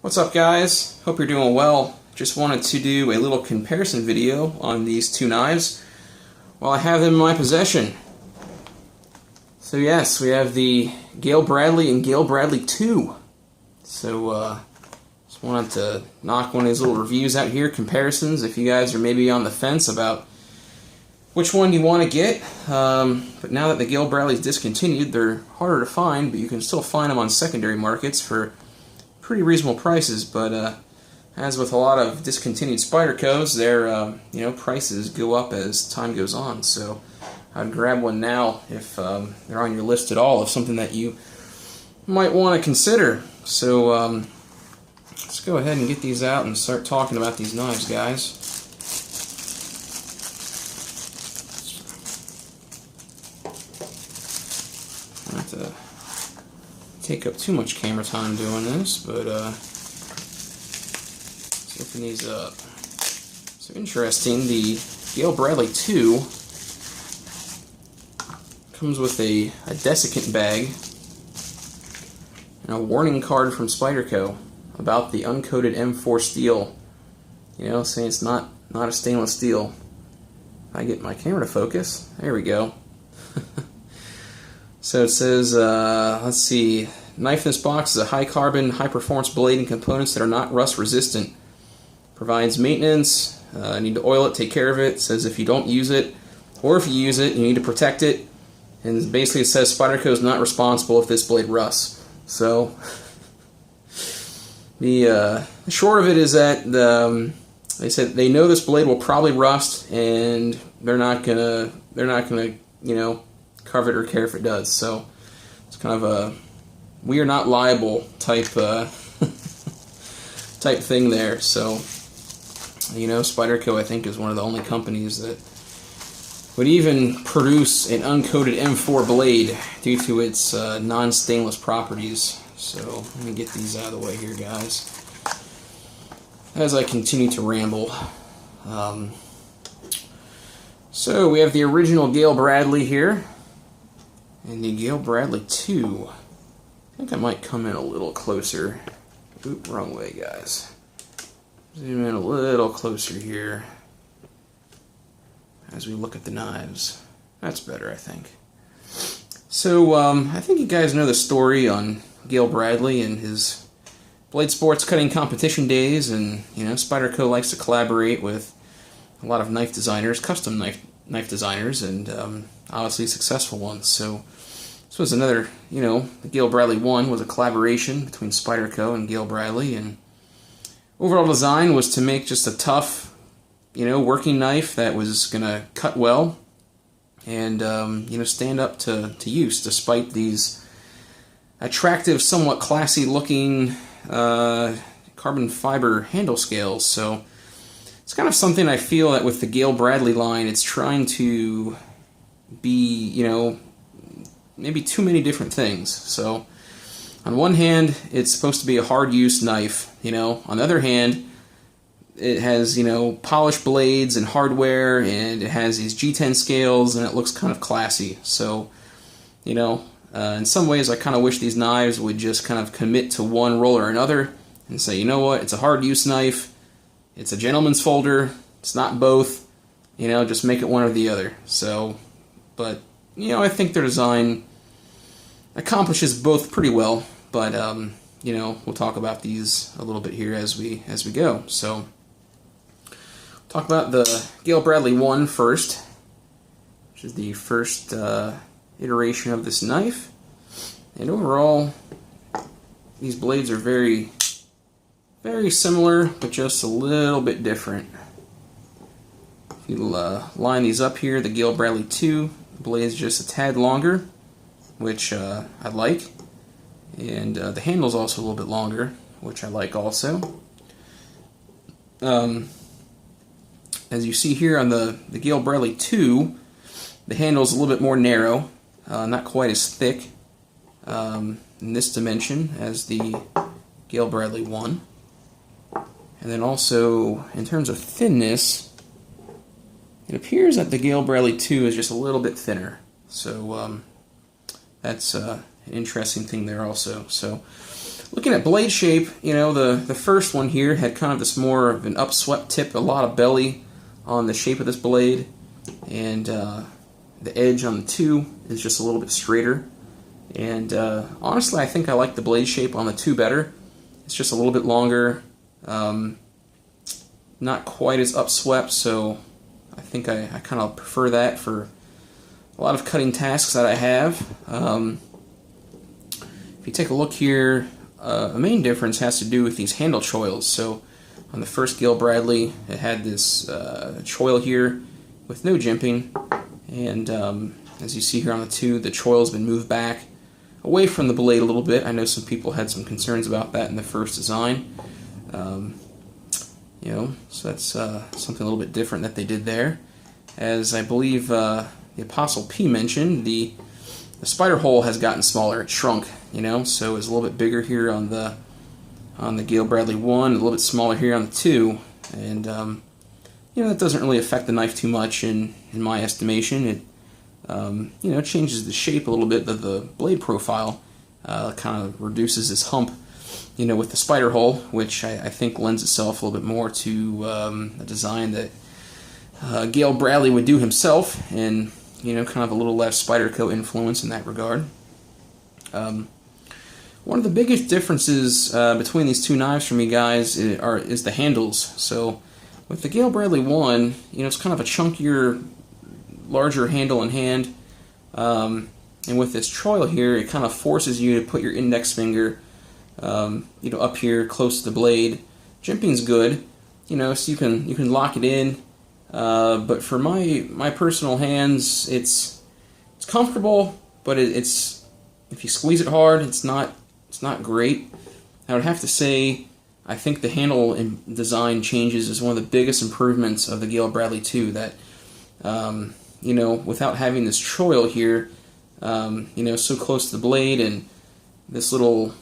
What's up, guys? Hope you're doing well. Just wanted to do a little comparison video on these two knives while I have them in my possession. So yes, we have the Gayle Bradley and Gayle Bradley 2. So just wanted to knock one of these little reviews out here, comparisons, if you guys are maybe on the fence about which one you want to get. But now that the Gayle Bradley's discontinued, they're harder to find, but you can still find them on secondary markets for pretty reasonable prices. But as with a lot of discontinued Spydercos, their prices go up as time goes on. So I'd grab one now if they're on your list at all, of something that you might want to consider. So let's go ahead and get these out and start talking about these knives, guys. I don't have to take up too much camera time doing this, but let's open these up. So interesting, the Gayle Bradley 2 comes with a desiccant bag and a warning card from Spyderco about the uncoated M4 steel. Saying it's not a stainless steel. If I get my camera to focus, there we go. So it says, let's see, knife in this box is a high carbon, high performance blade and components that are not rust resistant. Provides maintenance, need to oil it, take care of it. It says if you don't use it, or if you use it, you need to protect it. And basically it says Spyderco is not responsible if this blade rusts. So the short of it is that they said they know this blade will probably rust, and they're not gonna cover it or care if it does. So it's kind of a we are not liable type type thing there. So Spyderco, I think, is one of the only companies that would even produce an uncoated M4 blade due to its non-stainless properties. So let me get these out of the way here, guys, as I continue to ramble. So we have the original Gayle Bradley here, and the Gayle Bradley 2. I think I might come in a little closer. Oop, wrong way, guys. Zoom in a little closer here as we look at the knives. That's better, I think. So, I think you guys know the story on Gayle Bradley and his blade sports cutting competition days, and Spyderco likes to collaborate with a lot of knife designers, custom knife designers, and obviously successful ones. So this was another, the Gayle Bradley 1 was a collaboration between Spyderco and Gayle Bradley, and overall design was to make just a tough, working knife that was going to cut well and, stand up to use despite these attractive, somewhat classy looking carbon fiber handle scales. So it's kind of something I feel that with the Gayle Bradley line, it's trying to be, maybe too many different things. So on one hand, it's supposed to be a hard use knife, on the other hand, it has, polished blades and hardware, and it has these G10 scales, and it looks kind of classy. So, in some ways, I kind of wish these knives would just kind of commit to one role or another and say, you know what, it's a hard-use knife, it's a gentleman's folder, it's not both, just make it one or the other. So, but, I think their design accomplishes both pretty well, but, we'll talk about these a little bit here as we go. So, talk about the Gayle Bradley 1 first, which is the first iteration of this knife. And overall, these blades are very, very similar, but just a little bit different. If you line these up here, the Gayle Bradley 2, the blade's just a tad longer, which I like. And the handle's also a little bit longer, which I like also. As you see here on the Gayle Bradley 2, the handle's a little bit more narrow, not quite as thick in this dimension as the Gayle Bradley 1. And then also, in terms of thinness, it appears that the Gayle Bradley 2 is just a little bit thinner. So that's an interesting thing there also. So Looking at blade shape, the first one here had kind of this more of an upswept tip, a lot of belly on the shape of this blade, and the edge on the 2 is just a little bit straighter. And honestly, I think I like the blade shape on the 2 better. It's just a little bit longer, not quite as upswept, so I think I kind of prefer that for a lot of cutting tasks that I have. If you take a look here, the main difference has to do with these handle choils. So on the first Gayle Bradley, it had this choil here with no jimping, and as you see here on the 2, the choil's been moved back away from the blade a little bit. I know some people had some concerns about that in the first design. So that's something a little bit different that they did there. As I believe the Apostle P mentioned, the spider hole has gotten smaller. It shrunk, so it's a little bit bigger here on the Gayle Bradley 1, a little bit smaller here on the 2, and that doesn't really affect the knife too much in my estimation. It changes the shape a little bit of the blade profile, kind of reduces this hump, with the spider hole, which I think lends itself a little bit more to a design that Gayle Bradley would do himself, and kind of a little less Spyderco influence in that regard. One of the biggest differences between these two knives for me, guys, is the handles. So with the Gayle Bradley 1, it's kind of a chunkier, larger handle in hand, and with this choil here, it kind of forces you to put your index finger up here close to the blade. Jimping's good, so you can lock it in. But for my personal hands, it's comfortable, but it's if you squeeze it hard, it's not great. I would have to say I think the handle and design changes is one of the biggest improvements of the Gayle Bradley 2. That without having this choil here, so close to the blade, and this little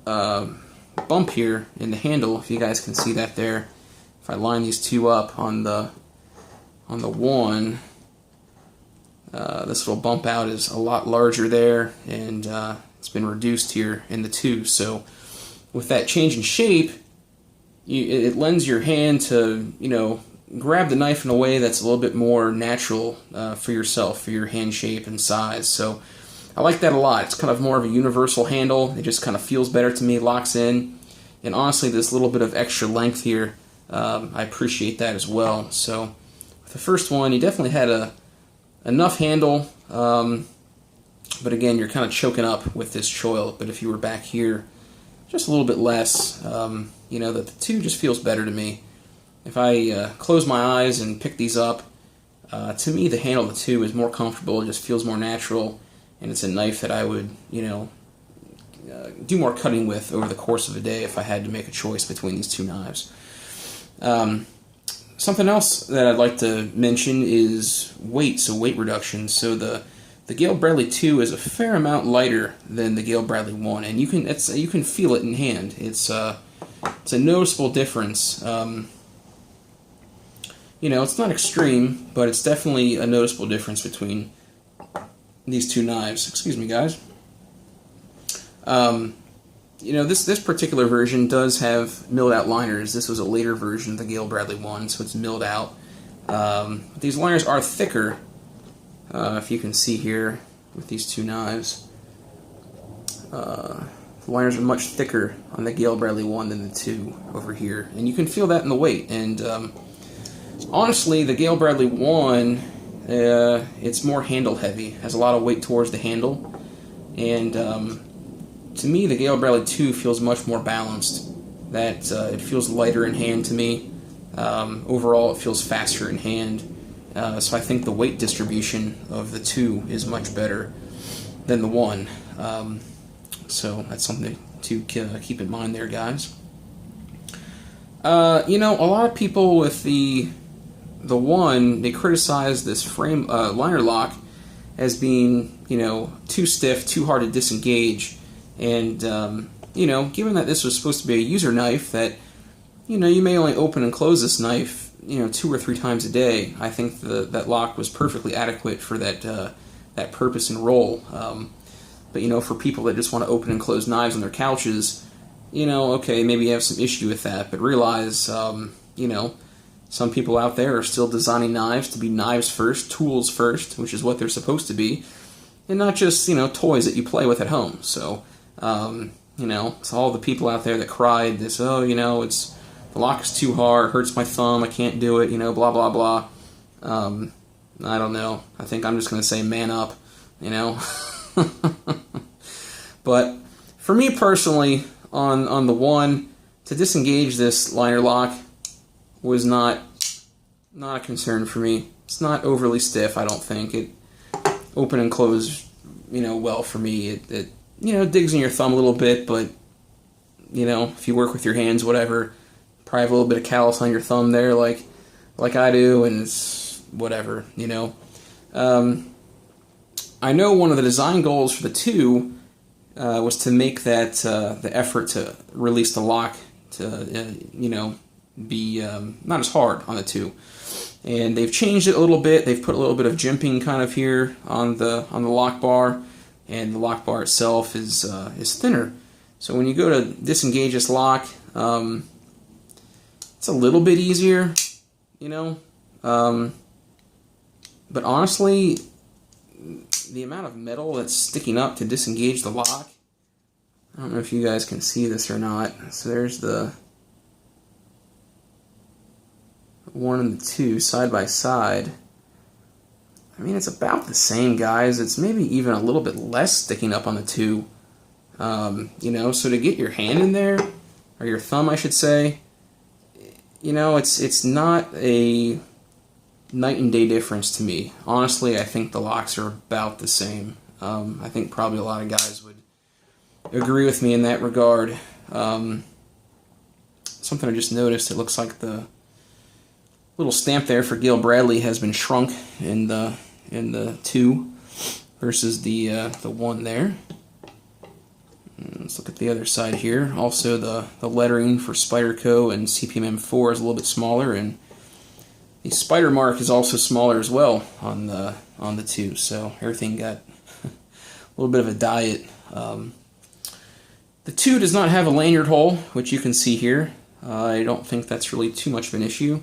bump here in the handle, if you guys can see that there. If I line these two up on the 1, this little bump out is a lot larger there, and it's been reduced here in the 2. So with that change in shape, it lends your hand to grab the knife in a way that's a little bit more natural for yourself, for your hand shape and size. So I like that a lot. It's kind of more of a universal handle. It just kind of feels better to me, locks in, and honestly, this little bit of extra length here, I appreciate that as well. So with the first one, you definitely had enough handle, but again, you're kind of choking up with this choil. But if you were back here, just a little bit less, that the 2 just feels better to me. If I close my eyes and pick these up, to me the handle of the 2 is more comfortable. It just feels more natural, and it's a knife that I would do more cutting with over the course of a day if I had to make a choice between these two knives. Something else that I'd like to mention is weight, so weight reduction. So the Gayle Bradley 2 is a fair amount lighter than the Gayle Bradley 1, and you can feel it in hand. It's a noticeable difference. It's not extreme, but it's definitely a noticeable difference between these two knives. Excuse me, guys. This particular version does have milled out liners. This was a later version of the Gayle Bradley 1, so it's milled out. These liners are thicker, if you can see here with these two knives. The liners are much thicker on the Gayle Bradley 1 than the 2 over here, and you can feel that in the weight. And honestly, the Gayle Bradley 1, it's more handle heavy, has a lot of weight towards the handle, and to me, the Gayle Bradley 2 feels much more balanced. That it feels lighter in hand to me. Overall, it feels faster in hand. So I think the weight distribution of the 2 is much better than the 1. So that's something to keep in mind there, guys. A lot of people with the 1, they criticize this frame liner lock as being, too stiff, too hard to disengage. And, given that this was supposed to be a user knife that, you may only open and close this knife, 2 or 3 times a day, I think that lock was perfectly adequate for that purpose and role. But, for people that just want to open and close knives on their couches, okay, maybe you have some issue with that. But realize, some people out there are still designing knives to be knives first, tools first, which is what they're supposed to be, and not just, toys that you play with at home. So, it's all the people out there that cried this, it's the lock is too hard, hurts my thumb, I can't do it, blah, blah, blah. I don't know. I think I'm just going to say man up, But for me personally, on the one, to disengage this liner lock was not a concern for me. It's not overly stiff, I don't think. It open and close, well for me. It digs in your thumb a little bit, but, if you work with your hands, whatever, probably have a little bit of callus on your thumb there, like I do, and it's whatever, I know one of the design goals for the 2 was to make that the effort to release the lock to, be not as hard on the 2. And they've changed it a little bit. They've put a little bit of jimping kind of here on the lock bar, and the lock bar itself is thinner. So when you go to disengage this lock, it's a little bit easier, but honestly, the amount of metal that's sticking up to disengage the lock, I don't know if you guys can see this or not. So there's the 1 and the 2 side by side. I mean, it's about the same, guys. It's maybe even a little bit less sticking up on the 2. So to get your hand in there, or your thumb, I should say, it's not a night and day difference to me. Honestly, I think the locks are about the same. I think probably a lot of guys would agree with me in that regard. Something I just noticed, it looks like the little stamp there for Gayle Bradley has been shrunk in the 2 versus the 1 there. And let's look at the other side here. Also, the lettering for Spyderco and CPM M4 is a little bit smaller, and the spider mark is also smaller as well on the 2. So everything got a little bit of a diet. The 2 does not have a lanyard hole, which you can see here. I don't think that's really too much of an issue.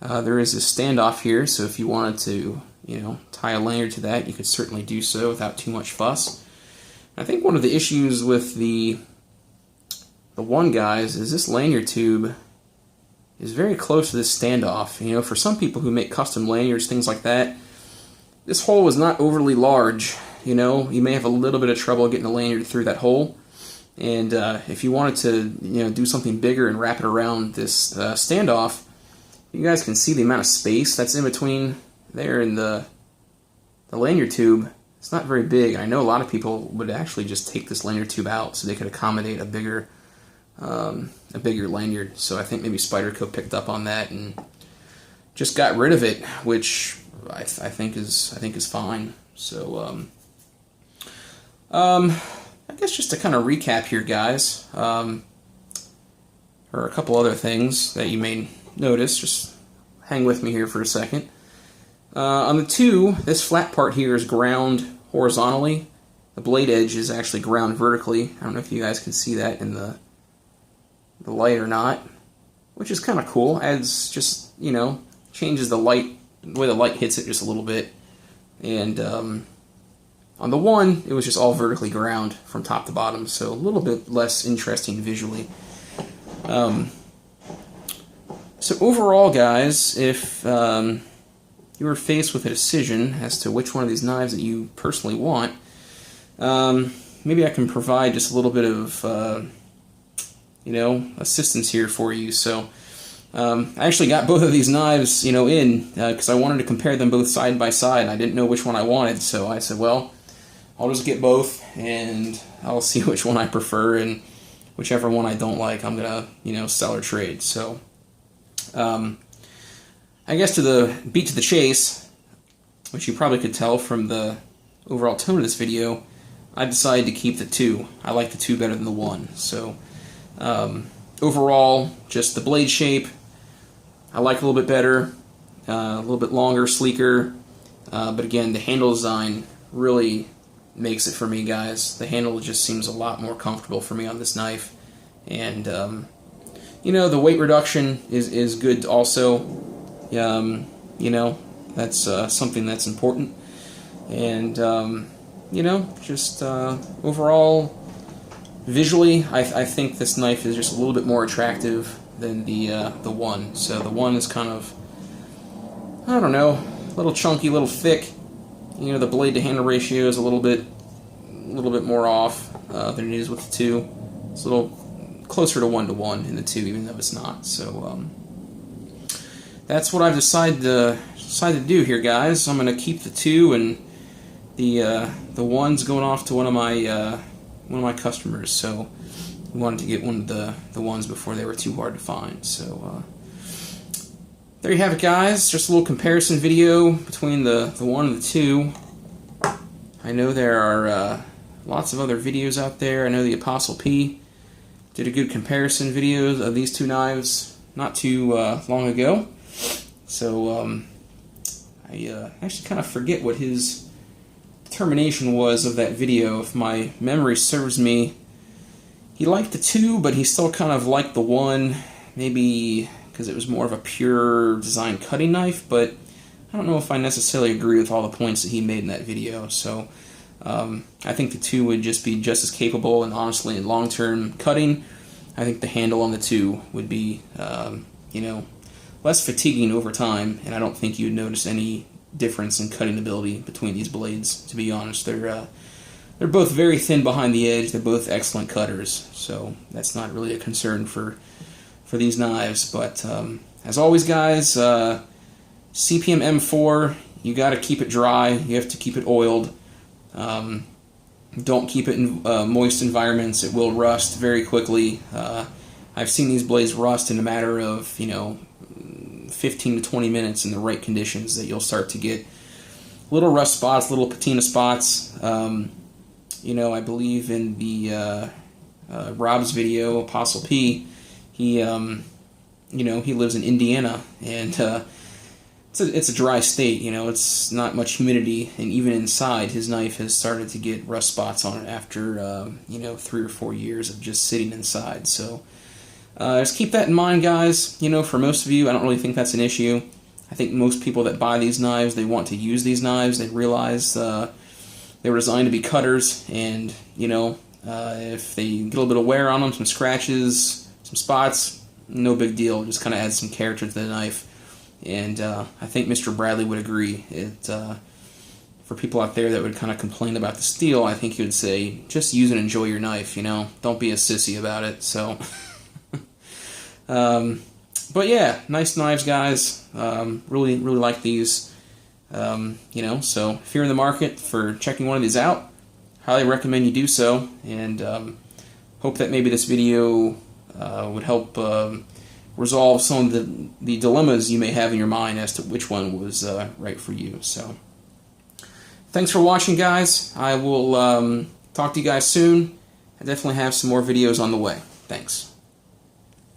There is a standoff here, so if you wanted to, tie a lanyard to that, you could certainly do so without too much fuss. I think one of the issues with the 1, guys, is this lanyard tube is very close to this standoff. For some people who make custom lanyards, things like that, this hole is not overly large. You may have a little bit of trouble getting the lanyard through that hole. And if you wanted to, do something bigger and wrap it around this standoff, you guys can see the amount of space that's in between there and the lanyard tube. It's not very big. I know a lot of people would actually just take this lanyard tube out so they could accommodate a bigger lanyard. So I think maybe Spyderco picked up on that and just got rid of it, which I think is fine. So I guess just to kind of recap here, guys, or a couple other things that you may notice. Just hang with me here for a second. On the 2, this flat part here is ground horizontally. The blade edge is actually ground vertically. I don't know if you guys can see that in the light or not, which is kind of cool. Adds just, changes the light, the way the light hits it just a little bit. And on the 1, it was just all vertically ground from top to bottom, so a little bit less interesting visually. So overall, guys, if you were faced with a decision as to which one of these knives that you personally want, maybe I can provide just a little bit of, assistance here for you. So I actually got both of these knives, in because I wanted to compare them both side by side. I didn't know which one I wanted, so I said, well, I'll just get both, and I'll see which one I prefer, and whichever one I don't like, I'm gonna, sell or trade. So I guess to beat to the chase, which you probably could tell from the overall tone of this video, I decided to keep the 2. I like the 2 better than the 1. So overall, just the blade shape, I like a little bit better, a little bit longer, sleeker, but again, the handle design really makes it for me, guys. The handle just seems a lot more comfortable for me on this knife, and you know, the weight reduction is good also. You know, that's something that's important, and you know, just overall, visually, I think this knife is just a little bit more attractive than the one. So the one is kind of, I don't know, a little chunky, a little thick. You know, the blade to handle ratio is a little bit more off than it is with the two. It's a little closer to 1-to-1 in the two, even though it's not. So that's what I've decided to do here, guys. I'm going to keep the two, and the one's going off to one of my customers. So we wanted to get one of the ones before they were too hard to find. So there you have it, guys. Just a little comparison video between the one and the two. I know there are lots of other videos out there. I know the Apostle P did a good comparison video of these two knives not too long ago. So I actually kind of forget what his determination was of that video. If my memory serves me, he liked the two, but he still kind of liked the one, maybe because it was more of a pure design cutting knife, but I don't know if I necessarily agree with all the points that he made in that video. So I think the two would just be just as capable, and honestly, in long-term cutting, I think the handle on the two would be, you know, less fatiguing over time, and I don't think you'd notice any difference in cutting ability between these blades. To be honest, they're both very thin behind the edge. They're both excellent cutters, so that's not really a concern for these knives. But as always, guys, CPM M4, you got to keep it dry. You have to keep it oiled. Don't keep it in moist environments. It will rust very quickly. I've seen these blades rust in a matter of, you know, 15 to 20 minutes in the right conditions, that you'll start to get little rust spots, little patina spots. You know, I believe in the Rob's video, Apostle P, he, you know, he lives in Indiana, and it's a dry state. You know, it's not much humidity, and even inside, his knife has started to get rust spots on it after, you know, 3 or 4 years of just sitting inside. So just keep that in mind, guys. You know, for most of you, I don't really think that's an issue. I think most people that buy these knives, they want to use these knives. They realize they were designed to be cutters, and, you know, if they get a little bit of wear on them, some scratches, some spots, no big deal. Just kind of adds some character to the knife. And I think Mr. Bradley would agree. For people out there that would kind of complain about the steel, I think he would say, just use and enjoy your knife, you know. Don't be a sissy about it. So, but yeah, nice knives, guys. Really like these. You know, so if you're in the market for checking one of these out, highly recommend you do so. And hope that maybe this video would help resolve some of the dilemmas you may have in your mind as to which one was right for you. So, thanks for watching, guys. I will talk to you guys soon. I definitely have some more videos on the way. Thanks.